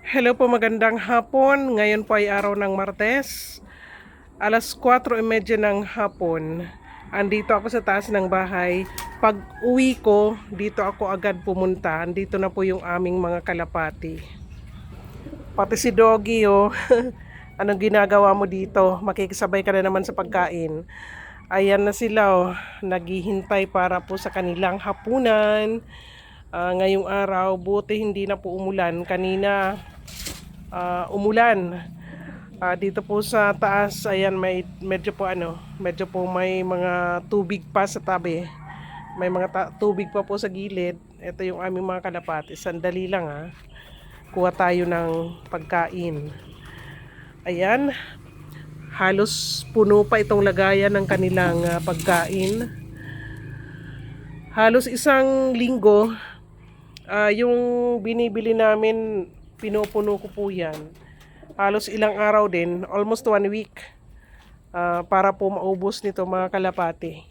Hello po, magandang hapon. Ngayon po ay araw ng Martes. Alas 4:30 ng hapon. Andito ako sa taas ng bahay. Pag uwi ko, dito ako agad pumunta. Andito na po yung aming mga kalapati. Pati si Doggy, oh. Anong ginagawa mo dito? Makikisabay ka na naman sa pagkain. Ayan na sila, oh. Naghihintay para po sa kanilang hapunan. Ngayong araw, buti hindi na po umulan. Kanina, umulan. Dito po sa taas, ayan, medyo po may mga tubig pa sa tabi. May mga tubig pa po sa gilid. Ito yung aming mga kalapati. Sandali lang, ha. Kuha tayo ng pagkain. Ayan. Halos puno pa itong lagayan ng kanilang pagkain. Halos isang linggo, yung binibili namin, pinupuno ko po yan. Halos ilang araw din, almost 1 week, para po maubos nito mga kalapati.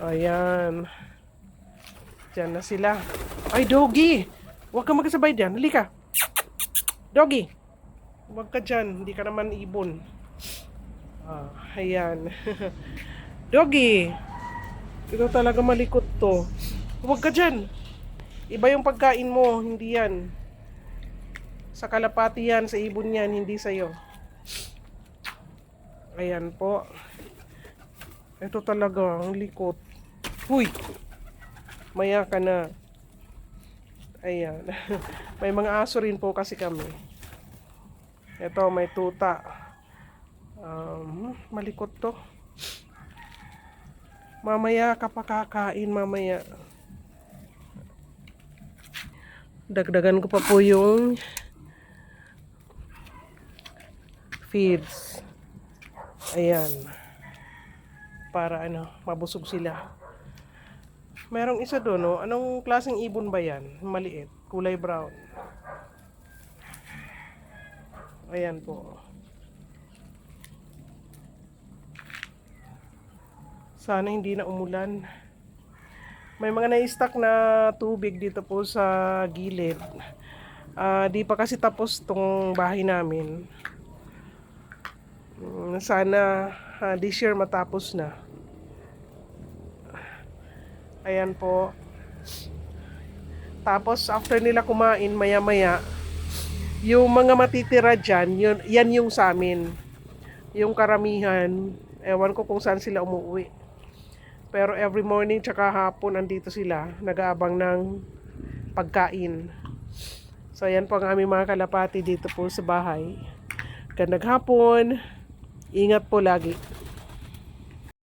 Ayan. Diyan na sila. Ay, Doggy! Huwag ka magkasabay dyan. Halika. Doggy! Huwag ka dyan. Hindi ka naman ibon. Ayan. Doggy! Ito talaga malikot to. Huwag ka dyan. Iba yung pagkain mo. Hindi yan. Sa kalapati yan, sa ibon yan, hindi sa'yo. Ayan po. Ito talaga, ang likot. Huy! Maya ka na. Ayan. May mga aso rin po kasi kami. Ito, may tuta. Malikot to. Mamaya ka pa kakain, mamaya. Dagdagan ko pa po yung feeds. Ayan. Para mabusog sila. Merong isa doon, no? Anong klaseng ibon ba yan? Maliit, kulay brown. Ayan po. Sana hindi na umulan. May mga na-stock na tubig dito po sa gilid. Di pa kasi tapos tong bahay namin. Sana this year matapos na. Ayan po. Tapos after nila kumain, maya-maya, yung mga matitira dyan, yan yung sa amin. Yung karamihan, ewan ko kung saan sila umuwi. Pero every morning tsaka hapon andito sila, nag-aabang ng pagkain. So ayan po ang aming mga kalapati dito po sa bahay. Gandang hapon. Ingat po lagi.